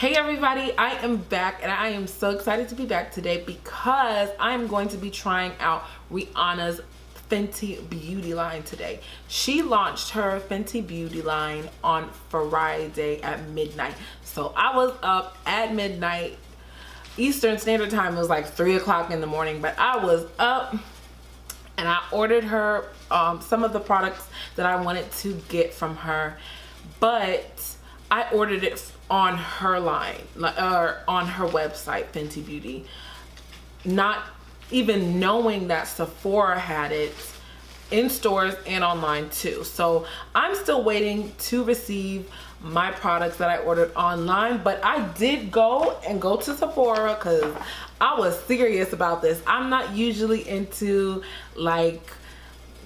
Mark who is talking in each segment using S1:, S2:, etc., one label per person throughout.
S1: Hey everybody, I am back and I am so excited to be back today because I'm going to be trying out Rihanna's Fenty beauty line today. She launched her Fenty beauty line on Friday at midnight. So I was up at midnight Eastern Standard Time. It was like 3 o'clock in the morning, but I was up and I ordered her some of the products that I wanted to get from her, but I ordered it on her line, or on her website, Fenty Beauty, not even knowing that Sephora had it in stores and online too. So I'm still waiting to receive my products that I ordered online, but I did go to Sephora because I was serious about this. I'm not usually into like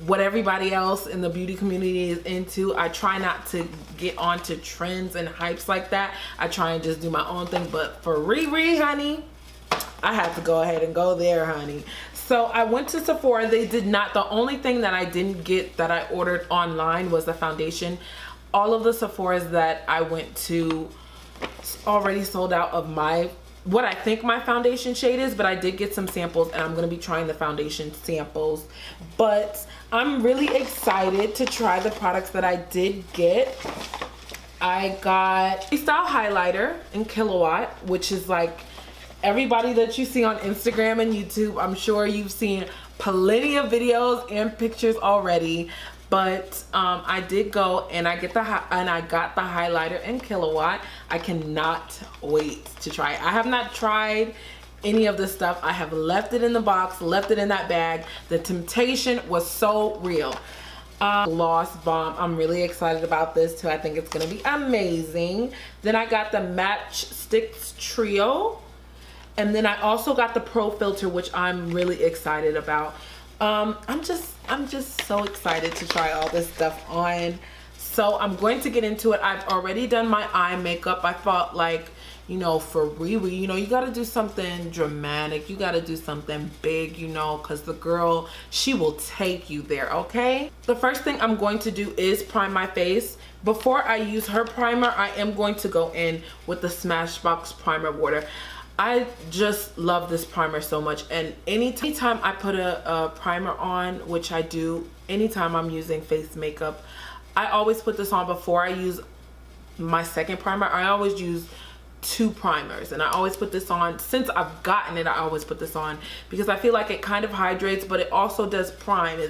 S1: what everybody else in the beauty community is into. I try not to get onto trends and hypes like that. I try and just do my own thing, but for Riri, honey, I had to go ahead and go there, honey. So I went to Sephora. They did not, the only thing that I didn't get that I ordered online was the foundation. All of the Sephoras that I went to already sold out of what I think my foundation shade is, but I did get some samples and I'm going to be trying the foundation samples. But I'm really excited to try the products that I did get. I got a style highlighter in Kilowatt, which is like everybody that you see on Instagram and YouTube. I'm sure you've seen plenty of videos and pictures already. But I did go and I got the highlighter in Kilowatt. I cannot wait to try it. I have not tried any of this stuff. I have left it in the box, left it in that bag. The temptation was so real. Gloss Bomb. I'm really excited about this too. I think it's gonna be amazing. Then I got the Match Sticks Trio, and then I also got the Pro Filter, which I'm really excited about. I'm just so excited to try all this stuff on. So I'm going to get into it. I've already done my eye makeup. I thought, like, you know, for Riri, you know, you got to do something dramatic. You got to do something big, you know, because the girl, she will take you there, okay? The first thing I'm going to do is prime my face. Before I use her primer, I am going to go in with the Smashbox Primer Water. I just love this primer so much, and anytime I put a primer on, which I do anytime I'm using face makeup, I always put this on before I use my second primer. I always use 2 primers, and I always put this on. Since I've gotten it, I always put this on because I feel like it kind of hydrates, but it also does prime.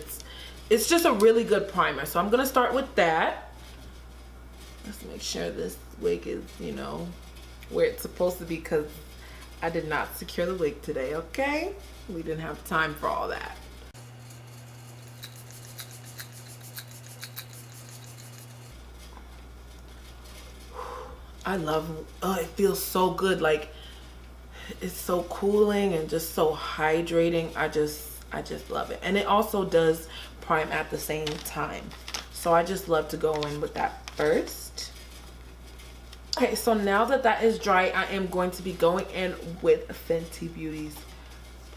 S1: It's just a really good primer. So I'm gonna start with that. Let's make sure this wig is, you know, where it's supposed to be, because I did not secure the wig today, okay? We didn't have time for all that. I love, it feels so good. Like, it's so cooling and just so hydrating. I just love it. And it also does prime at the same time. So I just love to go in with that first. Okay, so now that that is dry, I am going to be going in with Fenty Beauty's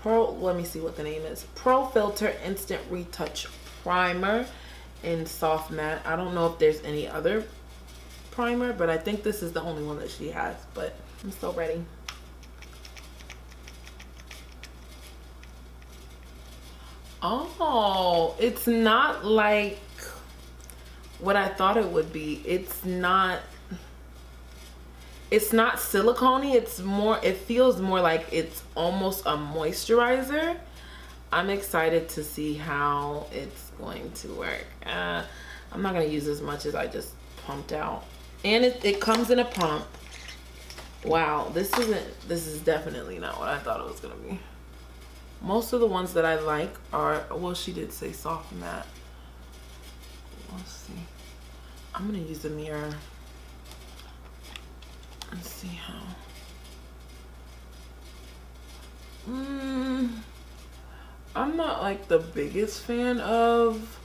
S1: let me see what the name is. Pro Filter Instant Retouch Primer in Soft Matte. I don't know if there's any other primer, but I think this is the only one that she has, but I'm so ready. Oh, it's not like what I thought it would be. It's not silicone-y. It's more, it feels more like it's almost a moisturizer. I'm excited to see how it's going to work. I'm not going to use as much as I just pumped out. And it comes in a pump. Wow, this is definitely not what I thought it was going to be. Most of the ones that I like are, well, she did say soft matte. Let's see. I'm going to use a mirror. Let's see how. I'm not like the biggest fan of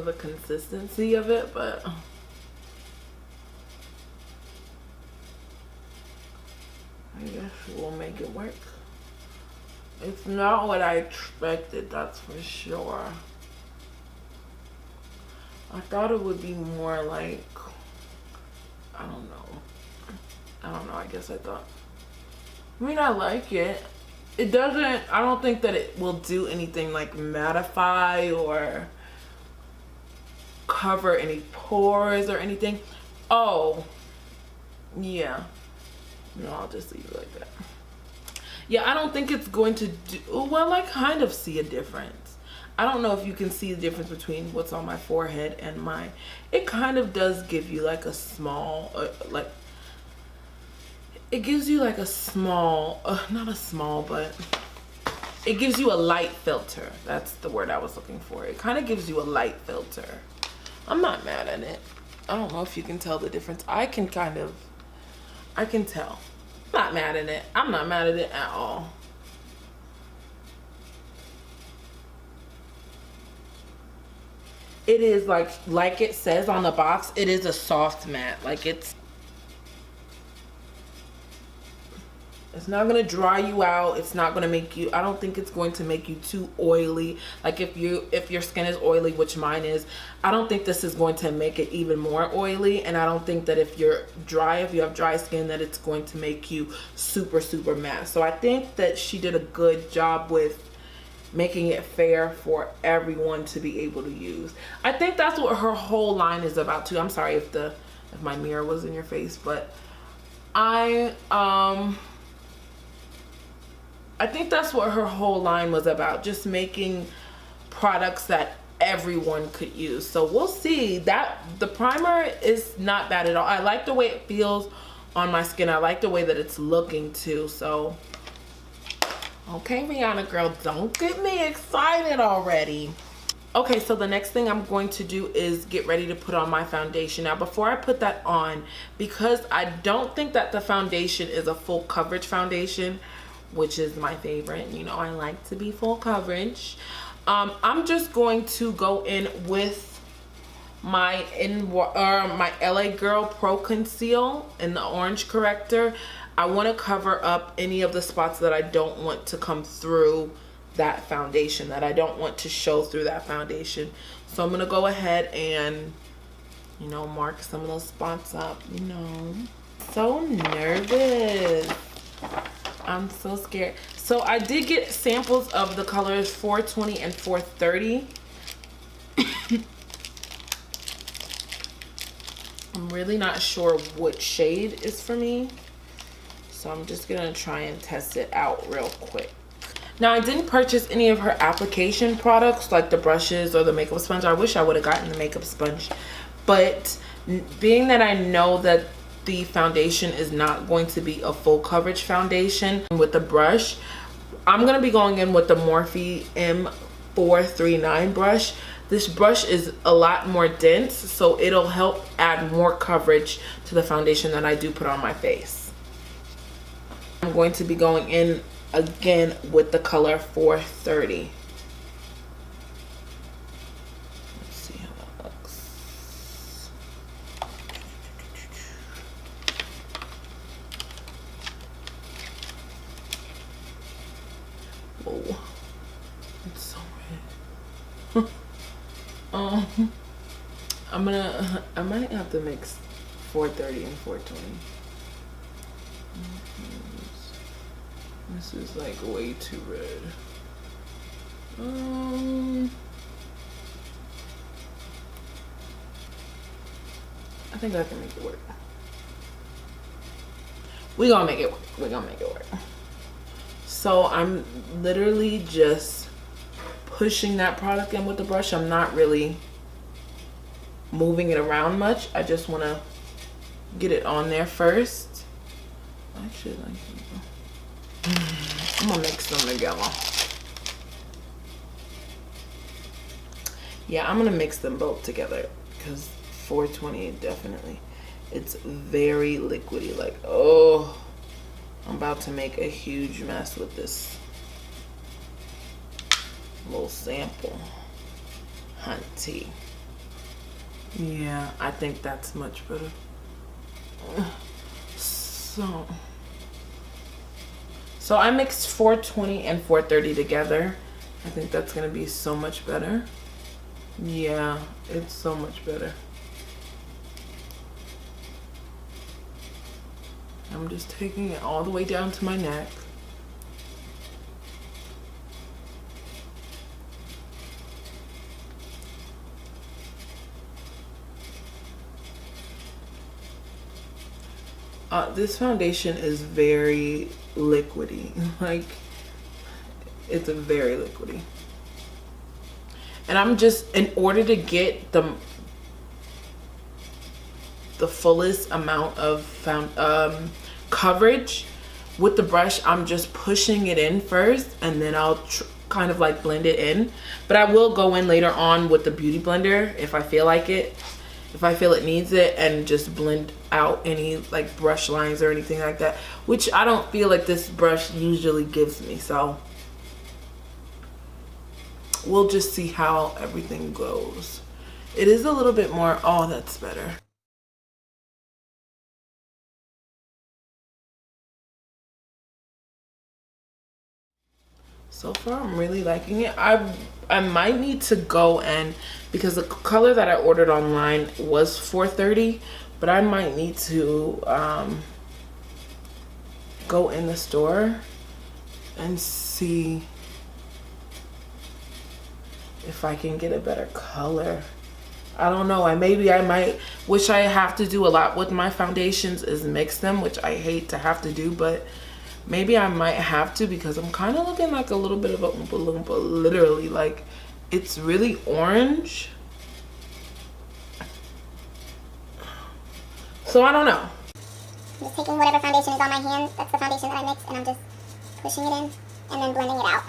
S1: the consistency of it, but I guess we'll make it work. It's not what I expected, that's for sure. I thought it would be more like, I don't know. I guess I thought. I mean, I like it. It doesn't, I don't think that it will do anything like mattify or cover any pores or anything. Oh, yeah. No, I'll just leave it like that. Yeah, I don't think it's going to do, well, I kind of see a difference. I don't know if you can see the difference between what's on my forehead and mine. It kind of does give you like a small, it gives you like a small, not a small, but it gives you a light filter. That's the word I was looking for. It kind of gives you a light filter. I'm not mad at it. I don't know if you can tell the difference. I can tell. I'm not mad at it. I'm not mad at it at all. It is like it says on the box, it is a soft matte. Like it's not gonna dry you out. It's not gonna make you, I don't think it's going to make you too oily. Like if your skin is oily, which mine is, I don't think this is going to make it even more oily. And I don't think that if you have dry skin, that it's going to make you super, super matte. So I think that she did a good job with making it fair for everyone to be able to use. I think that's what her whole line is about too. I'm sorry if my mirror was in your face, but I think that's what her whole line was about, just making products that everyone could use. So we'll see. That the primer is not bad at all. I like the way it feels on my skin. I like the way that it's looking too. So okay, Rihanna girl, don't get me excited already. Okay, so the next thing I'm going to do is get ready to put on my foundation. Now, before I put that on, because I don't think that the foundation is a full coverage foundation, which is my favorite. You know, I like to be full coverage. I'm just going to go in with my LA Girl Pro Conceal in the orange corrector. I want to cover up any of the spots that I don't want to come through that foundation, that I don't want to show through that foundation. So I'm going to go ahead and, you know, mark some of those spots up, you know. So nervous. I'm so scared. So I did get samples of the colors 420 and 430. I'm really not sure what shade is for me. So I'm just gonna try and test it out real quick. Now, I didn't purchase any of her application products like the brushes or the makeup sponge. I wish I would have gotten the makeup sponge. But being that I know that the foundation is not going to be a full coverage foundation with the brush, I'm going to be going in with the Morphe M439 brush. This brush is a lot more dense, so it'll help add more coverage to the foundation that I do put on my face. I'm going to be going in again with the color 430. Let's see how that looks. Whoa, it's so red. I might have to mix 430 and 420. This is like way too red. I think I can make it work. We're gonna make it work. We're gonna make it work. So I'm literally just pushing that product in with the brush. I'm not really moving it around much. I just want to get it on there first. Actually, I'm gonna mix them together. Yeah, I'm gonna mix them both together because 420 definitely, it's very liquidy. Like, oh, I'm about to make a huge mess with this little sample, hunty. Yeah, I think that's much better. So So I mixed 420 and 430 together. I think that's gonna be so much better. Yeah, it's so much better. I'm just taking it all the way down to my neck. This foundation is very liquidy. Like, it's a very liquidy. And I'm just, in order to get the fullest amount of coverage with the brush, I'm just pushing it in first, and then I'll kind of like blend it in. But I will go in later on with the beauty blender if I feel like it, if I feel it needs it, and just blend out any like brush lines or anything like that, which I don't feel like this brush usually gives me. So we'll just see how everything goes. It is a little bit more, oh, that's better. So far, I'm really liking it. I might need to go and, because the color that I ordered online was 430, but I might need to go in the store and see if I can get a better color. I don't know. Maybe I might, which I have to do a lot with my foundations, is mix them, which I hate to have to do, but maybe I might have to, because I'm kind of looking like a little bit of a Oompa Loompa, literally. Like, it's really orange. So I don't know.
S2: I'm just taking whatever foundation is on my hand, that's the foundation that I mixed, and I'm just pushing it in and then blending it out.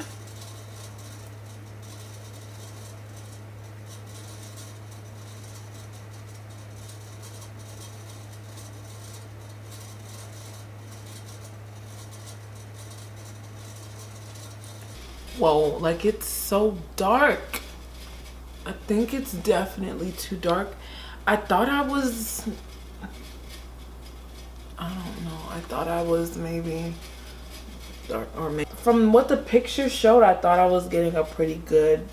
S1: Whoa, like, it's so dark. I think it's definitely too dark. I thought I was, I don't know, I thought I was maybe dark, or maybe, from what the picture showed, I thought I was getting a pretty good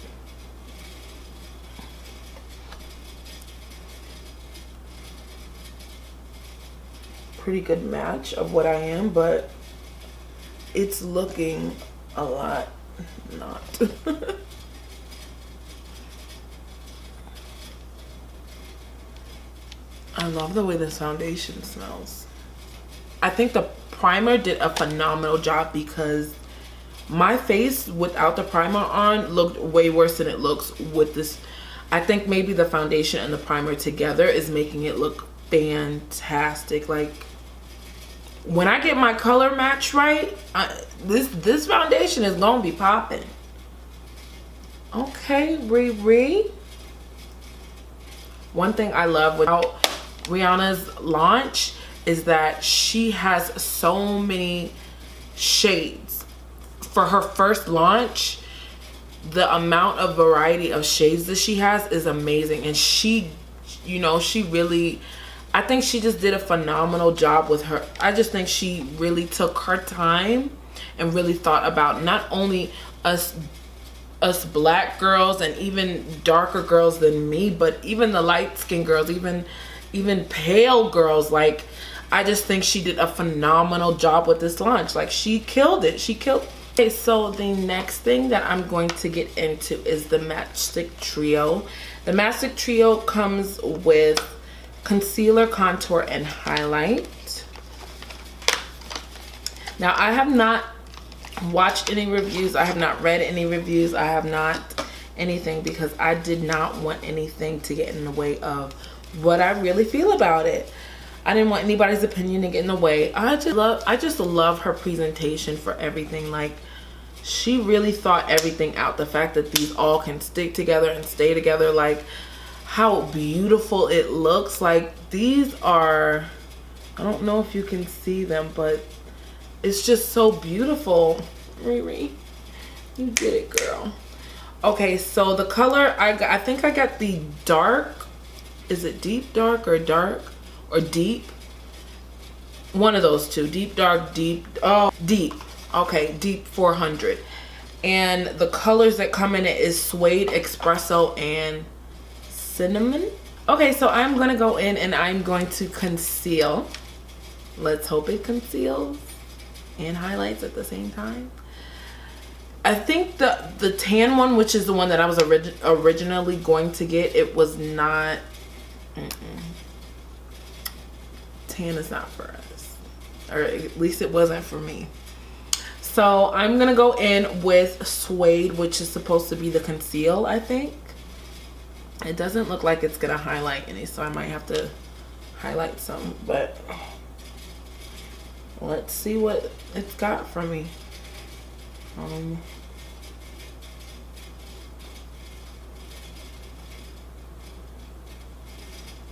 S1: match of what I am, but it's looking a lot not. I love the way this foundation smells. I think the primer did a phenomenal job, because my face without the primer on looked way worse than it looks with this. I think maybe the foundation and the primer together is making it look fantastic. Like, when I get my color match right, this foundation is gonna be popping. Okay, Riri. One thing I love about Rihanna's launch is that she has so many shades. For her first launch, the amount of variety of shades that she has is amazing. And she, you know, she really, I think she just did a phenomenal job with her. I just think she really took her time and really thought about not only us black girls and even darker girls than me, but even the light-skinned girls, even pale girls. Like, I just think she did a phenomenal job with this launch. Like, she killed it. She killed. Okay, so the next thing that I'm going to get into is the Matchstick Trio. The Matchstick Trio comes with concealer, contour, and highlight. Now, I have not watched any reviews. I have not read any reviews. I have not anything, because I did not want anything to get in the way of what I really feel about it. I didn't want anybody's opinion to get in the way. I just love her presentation for everything. Like, she really thought everything out. The fact that these all can stick together and stay together, like how beautiful it looks. Like, these are, I don't know if you can see them, but it's just so beautiful. Riri, you did it, girl. Okay, so the color, I think I got the dark, is it deep dark or dark or deep? One of those two, deep dark, deep, oh, deep. Okay, deep 400. And the colors that come in it is suede, espresso, and cinnamon. Okay, so I'm gonna go in and I'm going to conceal. Let's hope it conceals and highlights at the same time. I think the tan one, which is the one that I was originally going to get, it was not. Tan is not for us, or at least it wasn't for me. So I'm gonna go in with suede, which is supposed to be the conceal. I think it doesn't look like it's gonna highlight any, so I might have to highlight some, but let's see what it's got for me.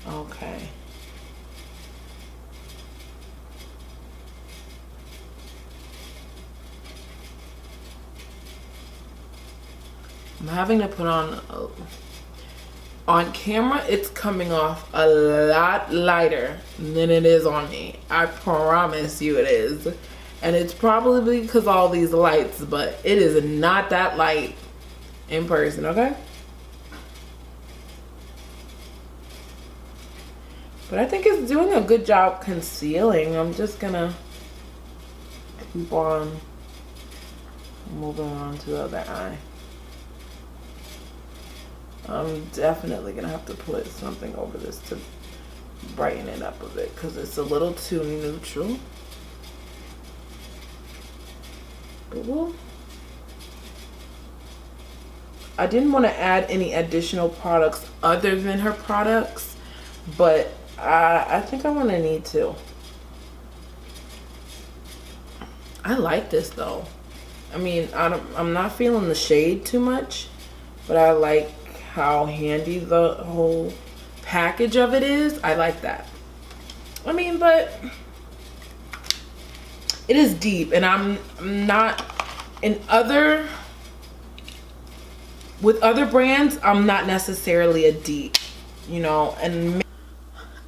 S1: Okay. I'm having to put on camera, it's coming off a lot lighter than it is on me. I promise you it is. And it's probably because all these lights, but it is not that light in person, okay? But I think it's doing a good job concealing. I'm just gonna keep on moving on to the other eye. I'm definitely gonna have to put something over this to brighten it up a bit because it's a little too neutral. But I didn't want to add any additional products other than her products, but I think I'm gonna need to. I like this though. I mean, I'm not feeling the shade too much, but I like how handy the whole package of it is. I like that. I mean, but it is deep, and I'm not with other brands, I'm not necessarily a deep, you know. And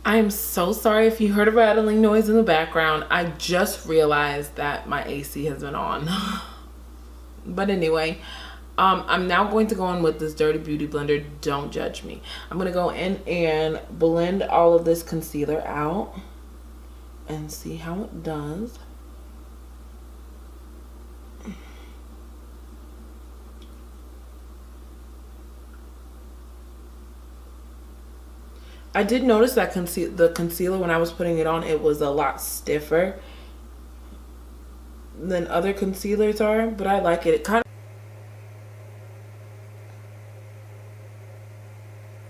S1: I'm so sorry if you heard a rattling noise in the background. I just realized that my AC has been on. But anyway, I'm now going to go in with this Dirty Beauty blender. Don't judge me. I'm going to go in and blend all of this concealer out and see how it does. I did notice that the concealer, when I was putting it on, it was a lot stiffer than other concealers are, but I like it. It kind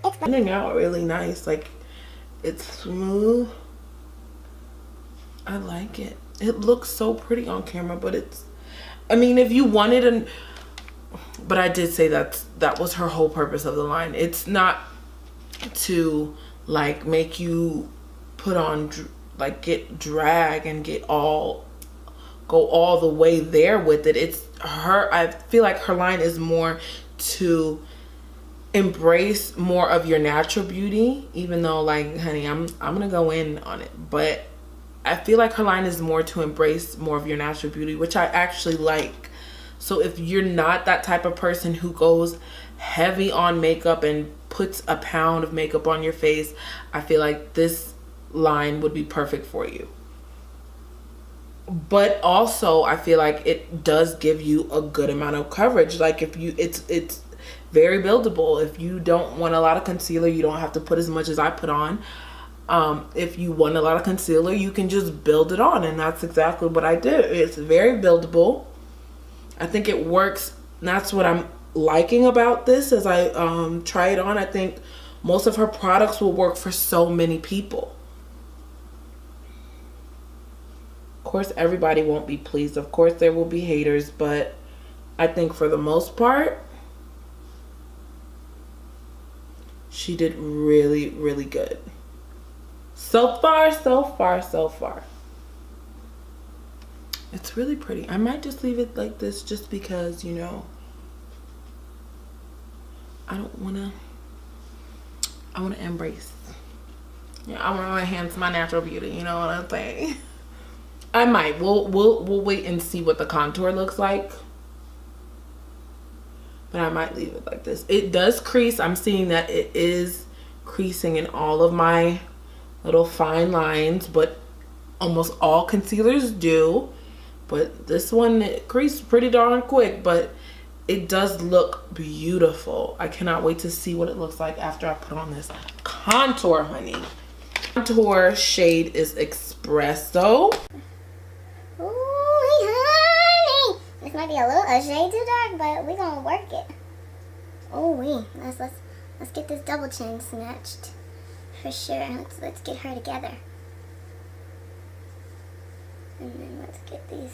S1: of blending out really nice. Like, it's smooth. I like it. It looks so pretty on camera, but it's, I mean, if you wanted but I did say that was her whole purpose of the line. It's not to like make you put on, like, get drag and go all the way there with it. It's her, I feel like her line is more to embrace more of your natural beauty, even though, like, honey, I'm gonna go in on it, but I feel like her line is more to embrace more of your natural beauty, which I actually like. So if you're not that type of person who goes heavy on makeup and puts a pound of makeup on your face, I feel like this line would be perfect for you. But also, I feel like it does give you a good amount of coverage. Like, if you, it's very buildable. If you don't want a lot of concealer, you don't have to put as much as I put on. If you want a lot of concealer, you can just build it on, and that's exactly what I did. It's very buildable. I think it works. That's what I'm liking about this as I try it on. I think most of her products will work for so many people. Of course, everybody won't be pleased. Of course, there will be haters, but I think for the most part, she did really, really good. So far, so far, so far. It's really pretty. I might just leave it like this just because, you know, I want to embrace. Yeah, I want to enhance my natural beauty, you know what I'm saying? I might. We'll wait and see what the contour looks like. But I might leave it like this. It does crease. I'm seeing that it is creasing in all of my little fine lines, but almost all concealers do. But this one, it creased pretty darn quick, but it does look beautiful. I cannot wait to see what it looks like after I put on this contour, honey. Contour shade is Espresso.
S2: Ooh, honey. This might be a shade too dark, but we're gonna work it. Ooh, let's get this double chin snatched for sure. Let's get her together, and then let's get these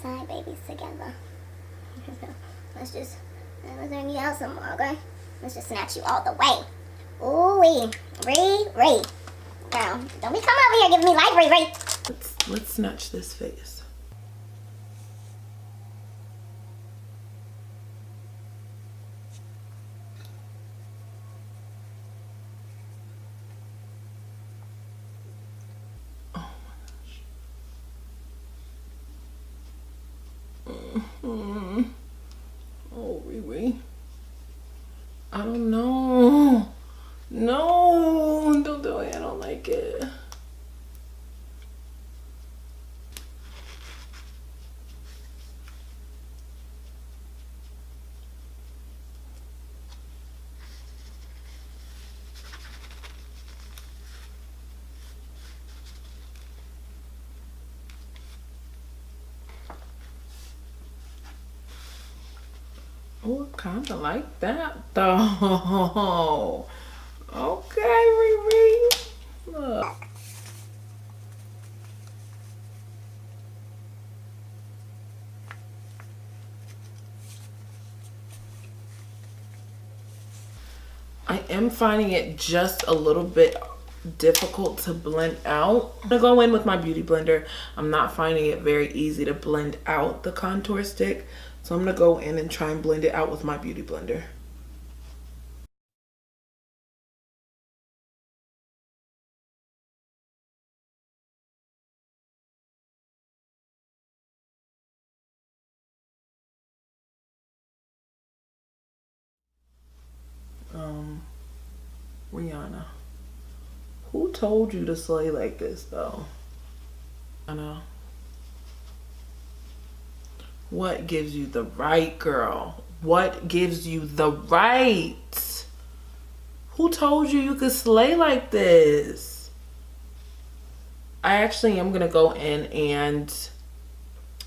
S2: side babies together. Let's bring you out some more, okay? Let's just snatch you all the way. Ooh, Ree. Girl, don't be coming over here giving me life, Ree.
S1: Let's snatch this face. Oh my gosh. Oh, Ree. I don't know. No, don't do it. I don't like it. Oh, I kind of like that though. Okay, Riri. Look. I am finding it just a little bit difficult to blend out. I'm gonna go in with my beauty blender. I'm not finding it very easy to blend out the contour stick. So I'm gonna go in and try and blend it out with my beauty blender. Rihanna. Who told you to slay like this though? I know. What gives you the right, girl? What gives you the right? Who told you you could slay like this? I actually am gonna go in and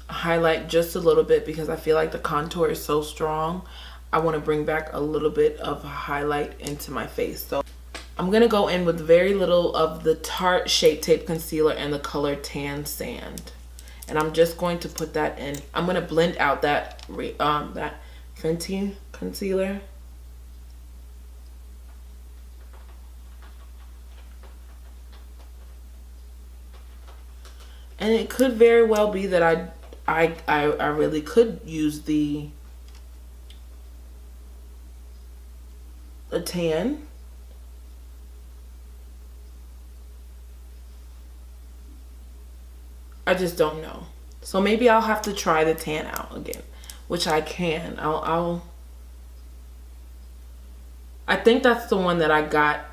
S1: highlight just a little bit because I feel like the contour is so strong. I want to bring back a little bit of highlight into my face. So I'm gonna go in with very little of the Tarte Shape Tape Concealer and the color Tan Sand. And I'm just going to put that in. I'm gonna blend out that Fenty concealer. And it could very well be that I really could use the tan. I just don't know. So maybe I'll have to try the tan out again, which I can. I think that's the one that I got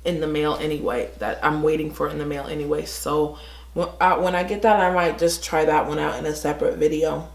S1: in the mail anyway, that I'm waiting for in the mail anyway. So when I get that, I might just try that one out in a separate video.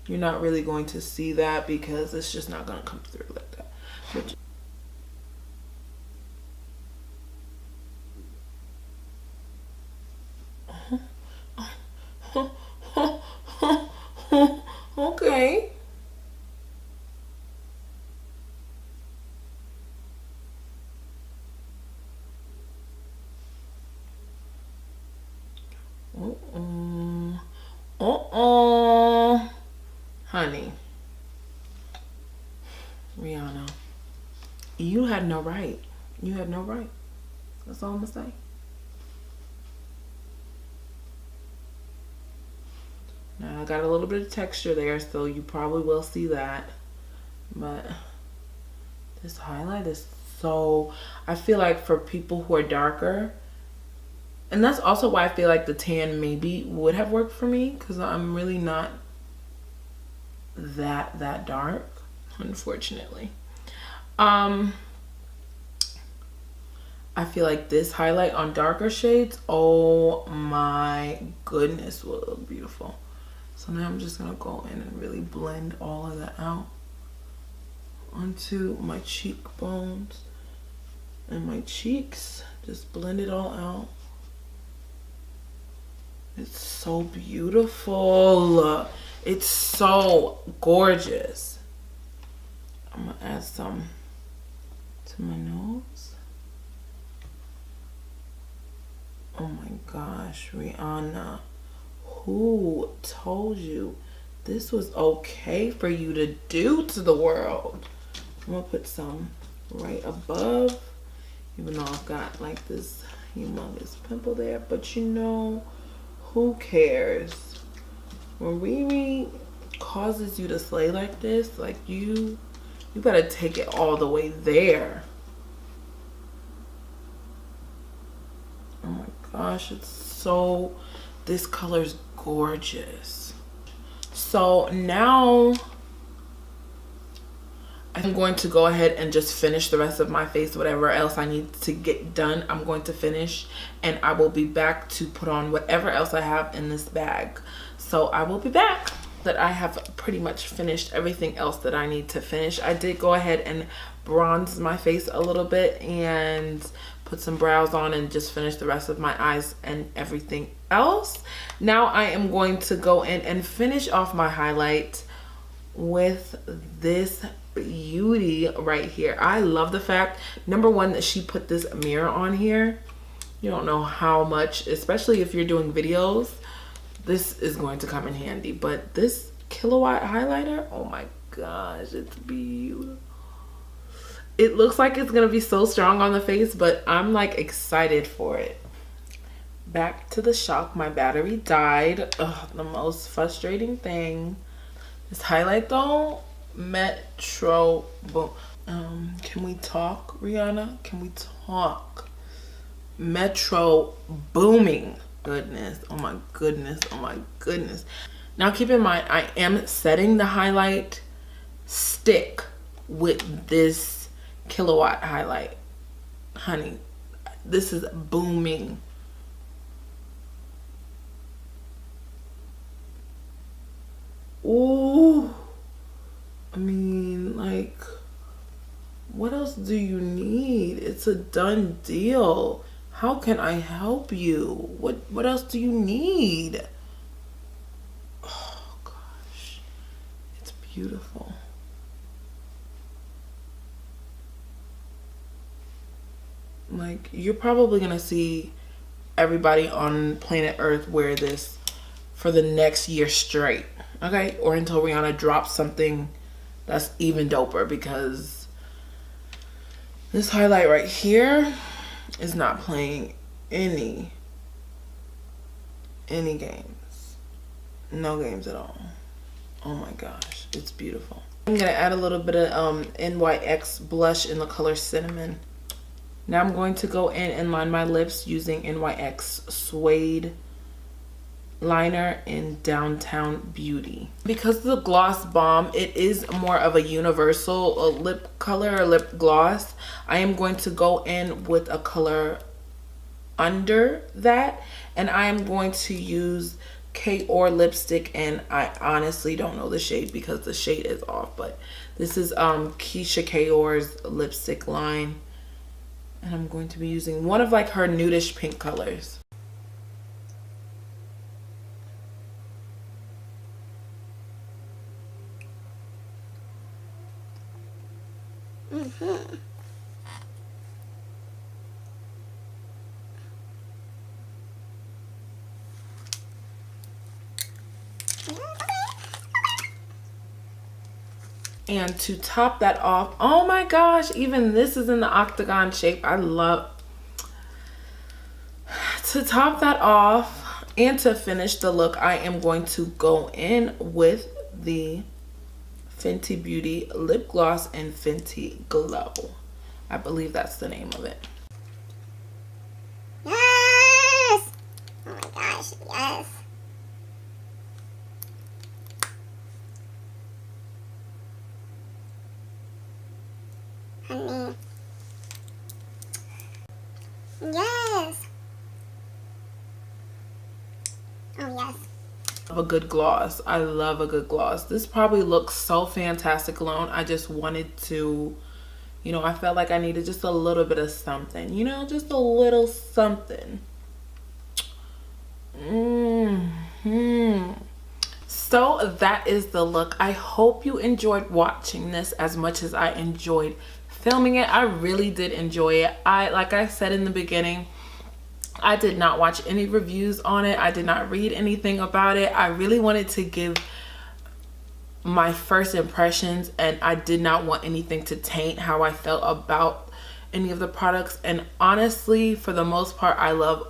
S1: You're not really going to see that because it's just not going to come through like that. Okay. Honey. Rihanna. You had no right. You had no right. That's all I'm gonna say. Now I got a little bit of texture there, so you probably will see that. But this highlight is so, I feel like for people who are darker, and that's also why I feel like the tan maybe would have worked for me, because I'm really not that dark, unfortunately. I feel like this highlight on darker shades, oh my goodness, will look beautiful. So now I'm just gonna go in and really blend all of that out onto my cheekbones and my cheeks. Just blend it all out. It's so beautiful. It's so gorgeous. I'm gonna add some to my nose. Oh my gosh, Rihanna. Who told you this was okay for you to do to the world? I'm gonna put some right above, even though I've got like this humongous pimple there, but you know, who cares? When Riri causes you to slay like this, like you better take it all the way there. Oh my gosh, it's so, this color's gorgeous. So now I'm going to go ahead and just finish the rest of my face. Whatever else I need to get done, I'm going to finish, and I will be back to put on whatever else I have in this bag. So I will be back. That I have pretty much finished everything else that I need to finish. I did go ahead and bronze my face a little bit and put some brows on and just finish the rest of my eyes and everything else. Now I am going to go in and finish off my highlight with this beauty right here. I love the fact, number one, that she put this mirror on here. You don't know how much, especially if you're doing videos, this is going to come in handy. But this kilowatt highlighter, oh my gosh, it's beautiful. It looks like it's gonna be so strong on the face, but I'm like excited for it. Back to the shock, my battery died. Ugh, the most frustrating thing. This highlight though, Metro Boom. Can we talk, Rihanna? Can we talk? Metro Booming. Goodness, oh my goodness, oh my goodness. Now keep in mind, I am setting the highlight stick with this kilowatt highlight. Honey, this is booming. Ooh, I mean, like, what else do you need? It's a done deal. How can I help you? What else do you need? Oh gosh, it's beautiful. Like, you're probably gonna see everybody on planet Earth wear this for the next year straight, okay? Or until Rihanna drops something that's even doper, because this highlight right here is not playing any games. No games at all. Oh my gosh, it's beautiful. I'm gonna add a little bit of NYX blush in the color Cinnamon. Now I'm going to go in and line my lips using NYX Suede liner in Downtown Beauty. Because of the gloss bomb, it is more of a universal lip color or lip gloss. I am going to go in with a color under that, and I am going to use K.O.R lipstick, and I honestly don't know the shade because the shade is off, but this is Keisha K.O.R's lipstick line, and I'm going to be using one of like her nudish pink colors. And to top that off, oh my gosh, even this is in the octagon shape. I love. To top that off and to finish the look, I am going to go in with the Fenty Beauty lip gloss and Fenty Glow. I believe that's the name of it.
S2: Yes! Oh my gosh, yes. Honey. Yes. Oh yes.
S1: A good gloss. I love a good gloss. This probably looks so fantastic alone. I just wanted to, you know, I felt like I needed just a little bit of something, you know, just a little something. So that is the look. I hope you enjoyed watching this as much as I enjoyed filming it. I really did enjoy it. Like I said in the beginning, I did not watch any reviews on it. I did not read anything about it. I really wanted to give my first impressions, and I did not want anything to taint how I felt about any of the products. And honestly, for the most part, I love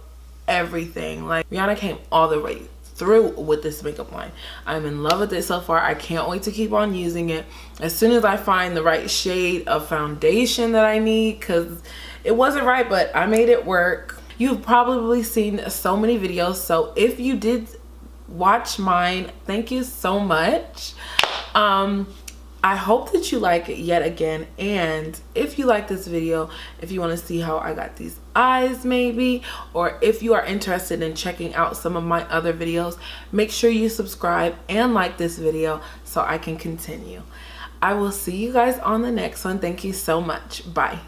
S1: everything. Like, Rihanna came all the way through with this makeup line. I'm in love with it so far. I can't wait to keep on using it as soon as I find the right shade of foundation that I need, because it wasn't right, but I made it work. You've probably seen so many videos, so if you did watch mine, thank you so much. I hope that you like it yet again, and if you like this video, if you want to see how I got these eyes maybe, or if you are interested in checking out some of my other videos, make sure you subscribe and like this video so I can continue. I will see you guys on the next one. Thank you so much. Bye.